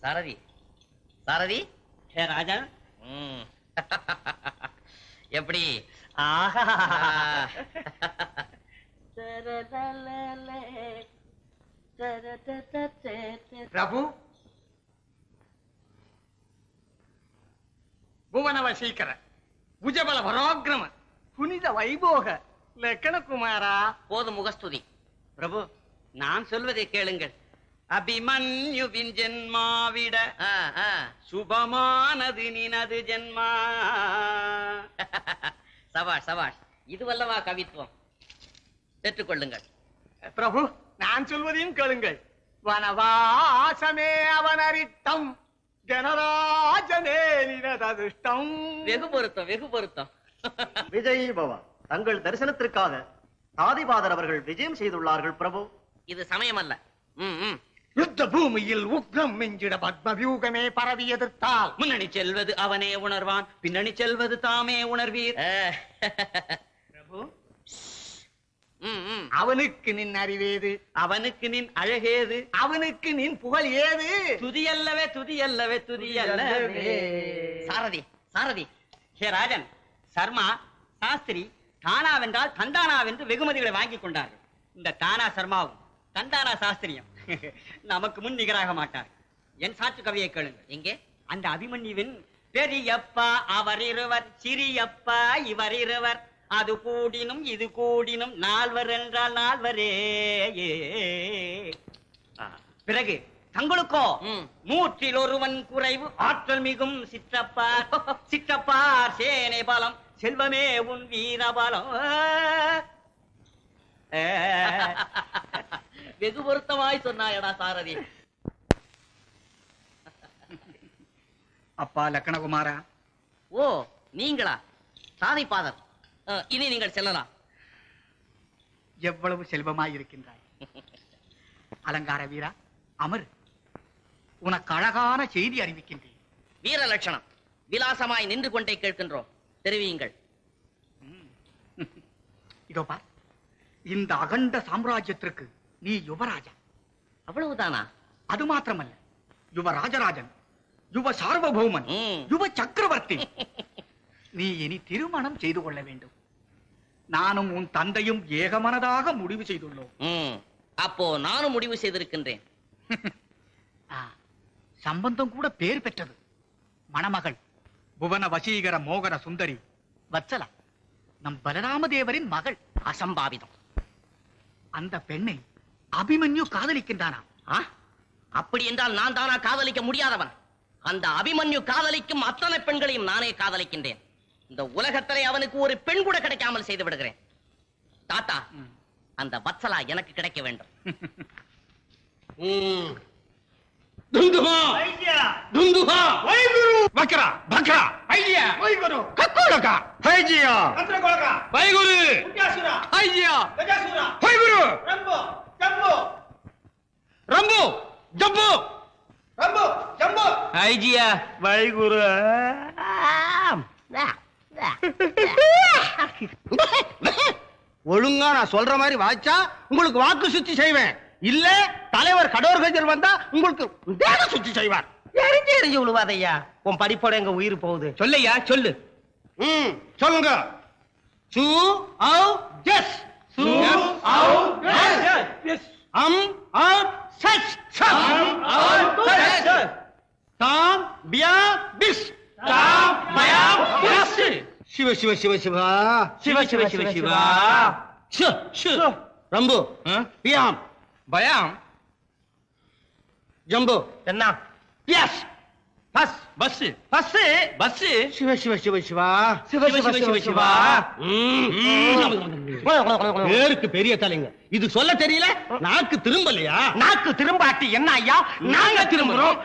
சாரதி சாரதி ஹே ராஜா எப்படி பிரபு புவன வசீகர ಭುಜಬಲ ಪರಾಕ್ರಮ புனித வைபோக லக்கணகுமாரா. போதும் முகஸ்துதி. பிரபு நான் சொல்வதை கேளுங்கள். அபிமன்யுவின் ஜென்மாவிட சுபமானது நினது ஜென்மா. சபாஷ் சபாஷ், இதுவல்லவா கவித்துவம். பெற்றுக்கொள்ளுங்கள். பிரபு நான் சொல்வதையும் கேளுங்கள். வனவாசமே அவனரிட்டம், ஜனராஜனே நினததிஷ்டம். வெகு பொருத்தம் வெகு பொருத்தம். விஜயி பவா, தங்கள் தரிசனத்திற்காக ஆதிபாதர் அவர்கள் விஜயம் செய்துள்ளார்கள் பிரபு. இது சமயம் அல்ல. யுத்த பூமியில் உக்ரம் மிஞ்சிட பத்ம வியூகமே பரவி எதிர்த்தால் முன்னணி செல்வது அவனே உணர்வான், பின்னணி செல்வது தாமே உணர்வீர். பிரபு அவனுக்கு நின் அறிவேது, அவனுக்கு நின் அழகேது, அவனுக்கு நின் புகழ் ஏது. துதியல்லவே துதியல்லவே துதியல்லவே. சாரதி சாரதி. ஹே ராஜன், சர்மா சாஸ்திரி தானா வென்றால் தந்தானா வென்று வெகுமதிகளை வாங்கி கொண்டார்கள். இந்த தானா சர்மாவும் தந்தானா சாஸ்திரியும் நமக்கு முன் நிகராக மாட்டார். என் சாற்று கவியை கேளுங்கள். எங்கே? அந்த அபிமன்யுவின் பெரியப்பா அவர் இருவர், சிறியப்பா இவர் இருவர், அது கூடினும் இது கூடினும் நால்வர் என்றால் நால்வரே. பிறகு தங்களுக்கோ 100 குறைவு, ஆற்றல் மிகும் சிற்றப்பார். சிற்றப்பார் சேனை பலம், செல்வமே உன் வீரபலம். வெகு பொருத்தமாய் சொன்னாயடா சாரதி. அப்பா லக்கணகுமாரா. ஓ நீங்களா? சாதிபாதர், இனி நீங்கள் செல்லலாம். எவ்வளவு செல்வமாய் இருக்கின்றாய். அலங்கார வீரா அமர், உனக்கு அழகான செய்தி அறிவிக்கின்றேன். வீர லட்சணம். விலாசமாய் நின்று கொண்டே கேட்கின்றோம், தெரிவியுங்கள். இதோ பார், இந்த அகண்ட சாம்ராஜ்யத்திற்கு நீ யுவராஜா. அவ்வளவுதானா? அது மாத்திரமல்ல, யுவ ராஜராஜன், யுவ சார்வபௌமன், யுவ சக்கரவர்த்தி. நீ இனி திருமணம் செய்து கொள்ள வேண்டும். நானும் உன் தந்தையும் ஏகமனதாக முடிவு செய்துள்ளோம். அப்போ நானும் முடிவு செய்திருக்கின்றேன். சம்பந்தம் கூட பேர் பெற்றது. மணமகள் புவன வசீகர மோகன சுந்தரி வத்சலா, நம் பலராம தேவரின் மகள். அசம்பாவிதம். அந்த பெண்ணை அபிமன்யு காதலிக்கின்றானா? அப்படி என்றால் நான் தானா காதலிக்க முடியாதவன்? அந்த அபிமன்யு காதலிக்கும் அத்தனை பெண்களையும் நானே காதலிக்கின்றேன். இந்த உலகத்திலே அவனுக்கு ஒரு பெண் கூட கிடைக்காமல் செய்து விடுகிறேன். தாத்தா, அந்த வத்சலா எனக்கு கிடைக்க வேண்டும். துந்துகா துந்துகா வைகுரு பக்ரா பக்ரா ஐயா வைகுரு கக்கோலகா ஹைஜியா அந்தரகோலகா வைகுரு உத்யாசுரா ஐயா கஜாசுரா வைகுரு ரம்போ ஜம்போ ரம்போ ஜம்போ ரம்போ ஜம்போ ஐஜியா வைகுரு. ஒழுங்கா நான் சொல்ற மாதிரி வாச்சா உங்களுக்கு வாக்கு சுத்தி செய்வேன். இல்ல தலைவர் கடோர்கஜர் வந்தா உங்களுக்கு தேக சுத்தி செய்வார். எரிஞ்சு விழுவாதையா. உன் படிப்போட எங்க உயிர் போகுது. சொல்லையா சொல்லு. சொல்லுங்க. சு ஆவ் ஜஸ் சு ஆவ் ஜஸ் அம் ஆர் சச் சம் ஆர் சச் தாம் பியா பிஸ் தாம் பயா பிஸ். சிவ சிவ சிவ சிவ சிவ சிவ சிவ சிவா. ஷ ஷ ரம்பு பியாம் பயம் ஜம்பு என்ன? எஸ் பஸ் பஸ் பஸ் பஸ். சிவ சிவ சிவ சிவா சிவ சிவ சிவ சிவா. பேருக்கு பெரிய தலைங்க. இது சொல்ல தெரியல, நாக்கு திரும்பலையா? நாக்கு திரும்பாட்டி என்ன ஐயா? நாங்க திரும்புறோம்.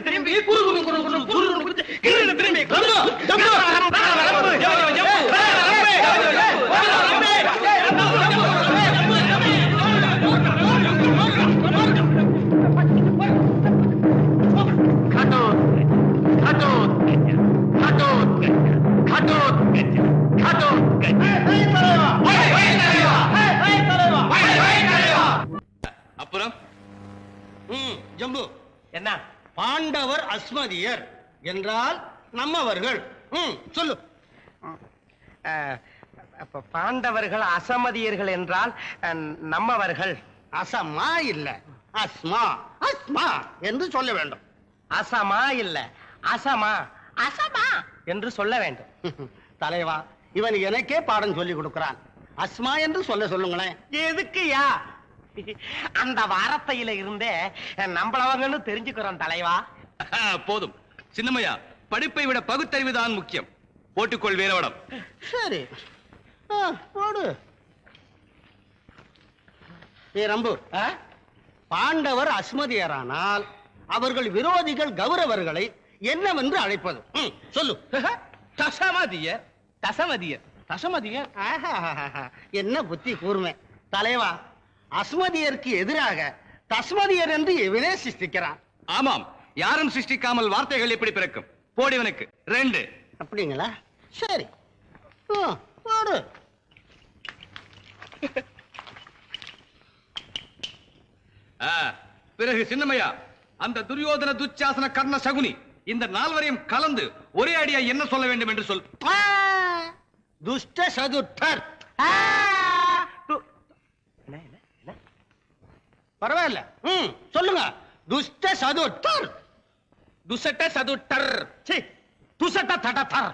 திரும்பி குரு குரு குரு குரு குரு குரு திரும்பி பாண்டவர் அஸ்மதியர் என்றால் நம்மவர்கள். சொல்லு. பாண்டவர்கள் அசமதியர்கள் என்றால் நம்மவர்கள். அசமா இல்ல, அஸ்மா. அஸ்மா என்று சொல்ல வேண்டும். அசமா இல்ல, அசமா. அசமா என்று சொல்ல வேண்டும். தலைவா, இவன் எனக்கே பாடம் சொல்லி கொடுக்கிறான். அஸ்மா என்று சொல்லுங்களேன். எதுக்குயா? அந்த வார்த்தையில இருந்தே நம்மளவங்கன்னு தெரிஞ்சுக்கிறோம் தலைவா. போதும் சின்னமையா, படிப்பை விட பகுத்தறிவுதான் முக்கியம். போட்டுக்கொள் வீரவடம். சரி, போடு. ரம்பு, பாண்டவர் அஸ்மதியரானால் அவர்கள் விரோதிகள் கௌரவர்களை என்னவென்று அழைப்பது? சொல்லு. தசமதியர். தசமதியர். தசமதியர். என்ன புத்தி கூர்மை தலைவா. அஸ்மதியருக்கு எதிராக தஸ்மதியர் என்று இவனே சிருஷ்டிக்கிறான். ஆமாம், யாரும் சிருஷ்டிக்காமல் வார்த்தைகள் எப்படி பிறக்கும்? போடிவனுக்கு 2. அப்படிங்களா? சரி, போடு. பிறகு சின்னமையா, அந்த துரியோதன துச்சாசன கர்ண சகுனி இந்த 4வரையும் கலந்து ஒரே அடியா என்ன சொல்ல வேண்டும் என்று சொல். துஷ்ட சதுர்த்தர். பரவாயில்ல, சொல்லுங்க. துஷ்ட சதுர்த்தர். துசட்ட சதுட்டர். துசட்ட தடத்தர்.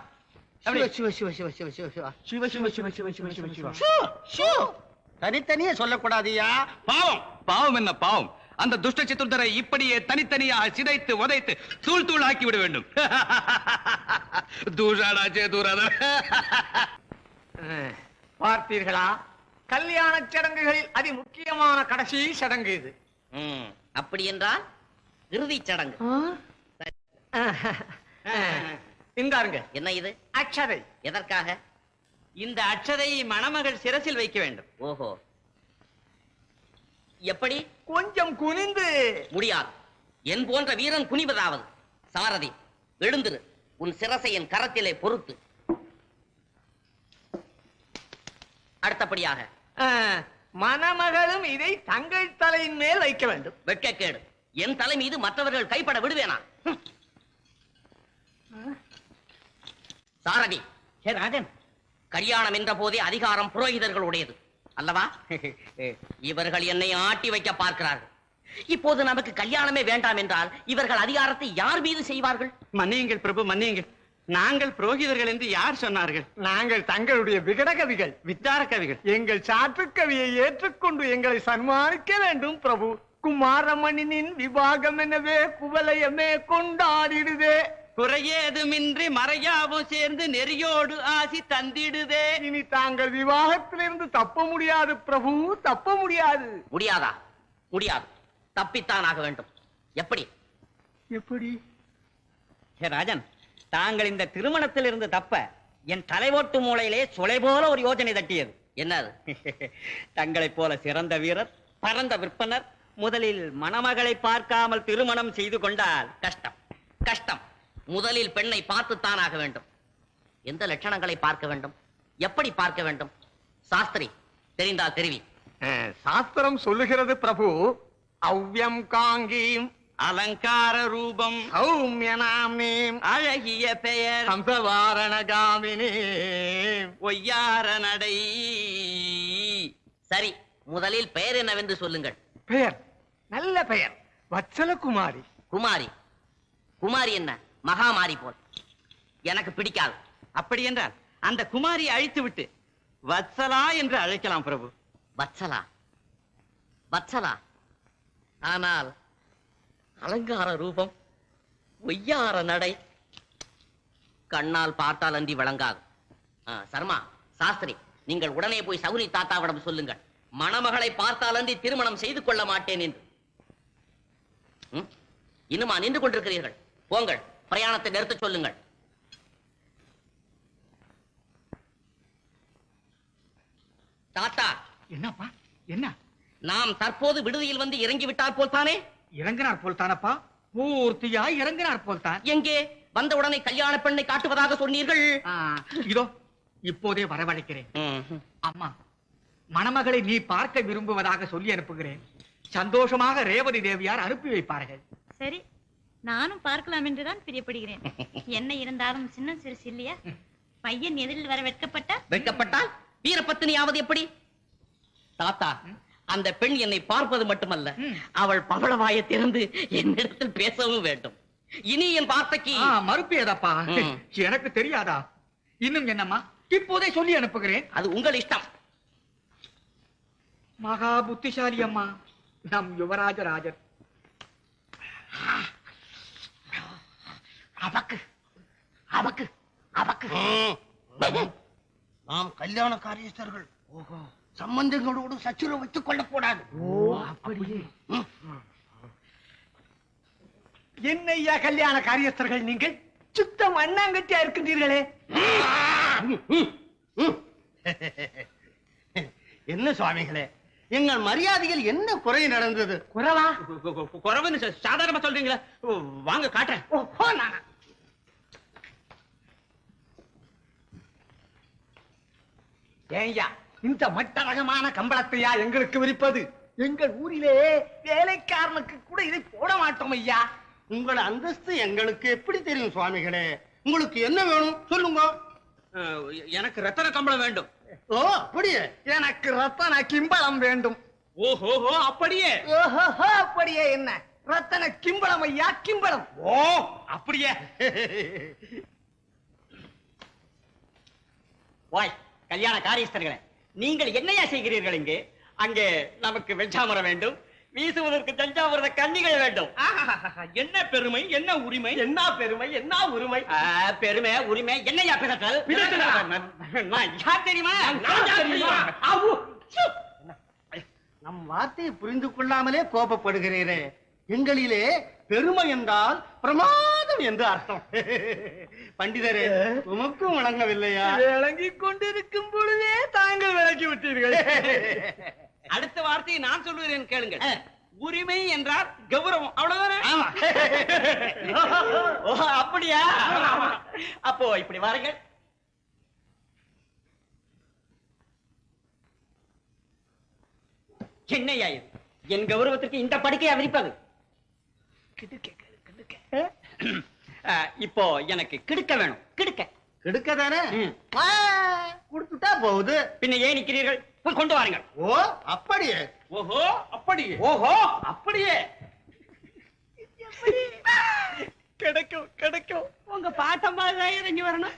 தனித்தனியே சொல்லக்கூடாதியா, பாவம். பாவம் என்ன பாவம்? அந்த துஷ்ட சதுர்த்தரை இப்படியே தனித்தனியாக சிதைத்து உதைத்து தூள் தூள் ஆக்கி விட வேண்டும். தூஷாடாச்சே தூராத. பார்த்தீர்களா, கல்யாண சடங்குகளில் அதி முக்கியமான கடைசி சடங்கு இது. அப்படி என்றால் இறுதி சடங்கு. இந்தாருங்க. என்ன இது? அக்ஷதை. எதற்காக? இந்த அட்சதை மணமகள் சிரசில் வைக்க வேண்டும். ஓஹோ, எப்படி? கொஞ்சம் குனிந்து. முடியாது. என் போன்ற வீரன் குனிவதாவது. சாரதி, எழுந்திரு. உன் சிரசை என் கரத்திலே பொறுத்து. அடுத்தபடியாக மணமகளும் இதை தங்கள் தலையின் மேல் வைக்க வேண்டும். வெட்கக்கேடு. என் தலை மீது மற்றவர்கள் கைப்பட விடுவேனா? சாரதி. ஹே ராஜன், கல்யாணம் என்ற போதே அதிகாரம் புரோகிதர்களுடையது அல்லவா? இவர்கள் என்னை ஆட்டி வைக்க பார்க்கிறார்கள். இப்போது நமக்கு கல்யாணமே வேண்டாம் என்றால் இவர்கள் அதிகாரத்தை யார் மீது செய்வார்கள்? மன்னியுங்கள் பிரபு, மன்னியுங்கள். நாங்கள் புரோகிதர்கள் என்று யார் சொன்னார்கள்? நாங்கள் தங்களுடைய விகட கவிகள், வித்தார கவிகள். எங்கள் சாற்று கவியை ஏற்றுக்கொண்டு எங்களை சன்மானிக்க வேண்டும் பிரபு. குமாரமணினின் விவாகம் எனவே குவலயமே கொண்டாடிடுதே. குறையேதுமின்றி மறையாவும் சேர்ந்து நெறியோடு ஆசி தந்திடுதே. இனி தாங்கள் விவாகத்திலிருந்து தப்ப முடியாது பிரபு, தப்ப முடியாது. முடியாதா? முடியாது. தப்பித்தான் ஆக வேண்டும். எப்படி? எப்படி? ஹே ராஜன், தாங்கள் இந்த திருமணத்தில் இருந்து தப்ப என் தலைவோட்டு மூளையிலே சுளை போல ஒரு யோசனை தட்டியது. என்னது? தங்களைப் போல சிறந்த வீரர், பரந்த விற்பனர் முதலில் மணமகளை பார்க்காமல் திருமணம் செய்து கொண்டால் கஷ்டம், கஷ்டம். முதலில் பெண்ணை பார்த்துத்தான் ஆக வேண்டும். எந்த லட்சணங்களை பார்க்க வேண்டும்? எப்படி பார்க்க வேண்டும்? சாஸ்திரி, தெரிந்தால் தெரிவி. சாஸ்திரம் சொல்லுகிறது பிரபு, அவ்யம் காங்கீம் அலங்கார ரூபம் சௌமியநாமீம் அழகிய பெயர் சம்சவாரணகாமினி ஒய்யார நடை. சரி, முதலில் பெயர் என்னவென்று சொல்லுங்கள். பெயர் நல்ல பெயர், வத்சலகுமாரி. குமாரி. குமாரி என்ன மகாமாரி போல்? எனக்கு பிடிக்காது. அப்படி என்றால் அந்த குமாரியை அழித்து விட்டு வத்சலா என்று அழைக்கலாம் பிரபு. வத்சலா, வத்சலா. ஆனால் அலங்கார ரூபம், ஒய்யார நடை கண்ணால் பார்த்தால் அன்றி வழங்காது. சர்மா, சாஸ்திரி, நீங்கள் உடனே போய் சகுனி தாத்தாவிடம் சொல்லுங்கள், மணமகளை பார்த்தால் அன்றி திருமணம் செய்து கொள்ள மாட்டேன் என்று. இன்னுமா நின்று கொண்டிருக்கிறீர்கள்? போங்கள், பிரயாணத்தை நிறுத்த சொல்லுங்கள். தாத்தா. என்னப்பா? என்ன? நாம் தற்போது விடுதியில் வந்து இறங்கிவிட்டால் போல் தானே? இறங்கினார் போல் தானப்பா, பூர்த்தியா இறங்கினார் போல் தான். எங்கே? வந்தவுடனே கல்யாண பெண்ணை காட்டுவதாக சொன்னீர்கள். இதோ இப்போதே வரவழைக்கிறேன். அம்மா, மணமகளை நீ பார்க்க விரும்புவதாக சொல்லி அனுப்புகிறேன். சந்தோஷமாக ரேவதி தேவியார் அனுப்பி வைப்பார்கள். சரி, நானும் பார்க்கலாம் என்றுதான் பிரியப்படுகிறேன். என்ன இருந்தாலும் சின்ன சிறுசு இல்லையா? பையன் எதிரில் வர வெட்கப்பட்டால் வீரபத்தினியாவது எப்படி? தாத்தா, அந்த பெண் என்னை பார்ப்பது மட்டுமல்ல, அவள் பவளவாயை திறந்து என்னிடத்தில் பேசவும் வேண்டும். இனி என் வார்த்தைக்கு மறுப்பேதப்பா. எனக்கு தெரியாதா? இன்னும் என்னம்மா, இப்போதே சொல்லி அனுப்புகிறேன். அது உங்கள் இஷ்டம். மகா புத்திசாலி அம்மா நம் யுவராஜராஜர். அவக்கு அவக்கு அவக்கு நாம் கல்யாண காரியஸ்தர்கள். ஓஹோ, சம்பந்தங்களோடு சச்சுரவு வைத்துக் கொள்ள கூடாது. ஓ, அப்படியே. என்னையா கல்யாண காரியஸ்தர்கள் நீங்கள்? சுத்தம் அண்ணாங்கட்டியா இருக்கின்றீர்களே. என்ன சுவாமிகளே, எங்கள் மரியாதையில் என்ன குறை நடந்தது? குறவா? குறவுன்னு சாதாரணமா சொல்றீங்களா? வாங்க காட்டுறேன். ஏய்யா, இந்த மட்டரகமான கம்பளத்தையா எங்களுக்கு விரிப்பது? எங்கள் ஊரிலே வேலைக்காரனுக்கு கூட இதை போட மாட்டோம் ஐயா. உங்கள் அந்தஸ்து எங்களுக்கு எப்படி தெரியும் சுவாமிகளே? உங்களுக்கு என்ன வேணும் சொல்லுங்க. எனக்கு ரத்தன கம்பளம் வேண்டும். ஓ, அப்படியே. எனக்கு ரத்தன கிம்பளம் வேண்டும். ஓஹோ, அப்படியே. ஓஹோ, அப்படியே. என்ன ரத்தன கிம்பளம் ஐயா, கிம்பளம். ஓ, அப்படியே. வாய் கல்யாண காரியஸ்தர்களே, நீங்கள் என்னையா செய்கிறீர்கள் இங்கே? அங்கே நமக்கு வெஞ்சாமரம் வேண்டும், வீசுவதற்கு தஞ்சாவூரத கன்னிகள் வேண்டும். என்ன பெருமை, என்ன உரிமை, என்ன பெருமை, என்ன உரிமை? பெருமை உரிமை என்னையா பிதற்றல்? நான் யார் தெரியுமா? நம் வார்த்தையை புரிந்து கொள்ளாமலே கோபப்படுகிறீரே. எங்களிலே பெருமை என்றால் பிரமாதம் என்று அர்த்தம். பண்டிதரே, உமக்கும் வழங்கவில்லையா? விளங்கிக் கொண்டிருக்கும் பொழுதே தாங்கள் விளக்கி விட்டீர்கள். அடுத்த வார்த்தையை நான் சொல்லுகிறேன் கேளுங்க. உரிமை என்றால் கௌரவம், அவ்வளவுதானே? ஓ, அப்படியா? அப்போ இப்படி வாருங்கள். என்னையா இது? என் கௌரவத்திற்கு இந்த படுக்கையா விரிப்பது? இப்போ எனக்கு கிடுக்க வேணும். கிடுக்க கெடுக்க தானே கொடுத்துட்டா போகுது. பின்ன ஏன் நிற்கிறீர்கள்? கொண்டு வாருங்கள். ஓ, அப்படியே. ஓஹோ, அப்படியே. ஓஹோ, அப்படியே. கிடைக்கும் கிடைக்கும். உங்க பாட்டம் தான் இறங்கி வரணும்.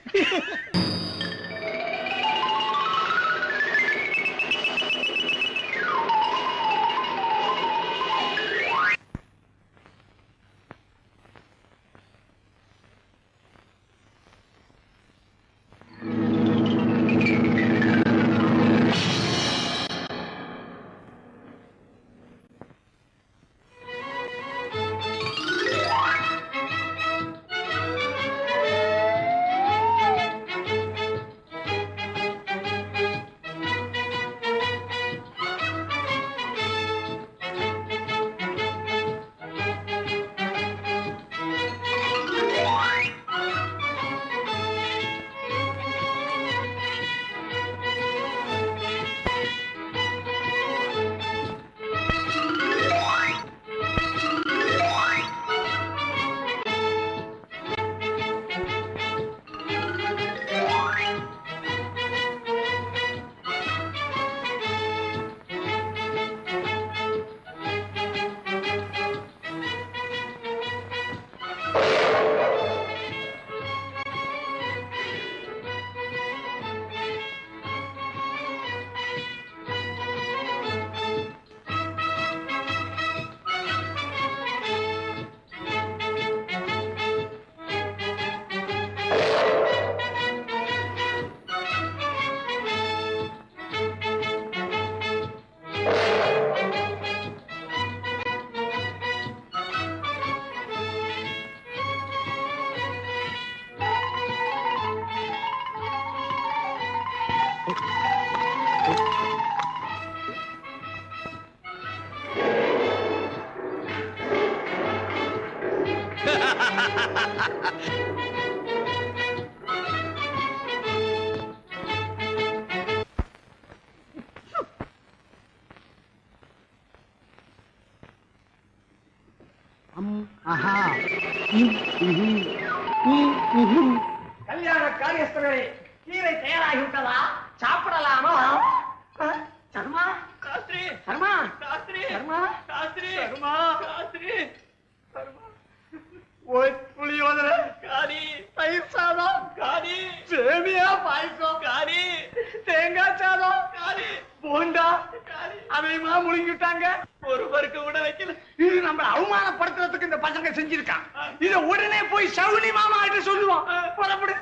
ஆஹா கல்யாண காரியஸ்தர்களே, கீரை தயாராகிவிட்டதா? சாப்பிடலாமா? சர்மா சாஸ்திரி சர்மா சாஸ்திரி சர்மா சாஸ்திரி சர்மா சாஸ்திரி புளியோதரை, காரி தயிர் சாதம், காரி சேமியா பாயசம், காரி தேங்காய் சாதம், காரி போண்டா காரி அதையுமா முழுங்கிட்டாங்க. ஒரு பருக்கு கூட வைக்கல. இது நம்ம அவமானப்படுத்துறதுக்கு இந்த பசங்க செஞ்சிருக்கான். இத உடனே போய் சவுனி மாமா கிட்ட சொல்லுவான். புறப்படு.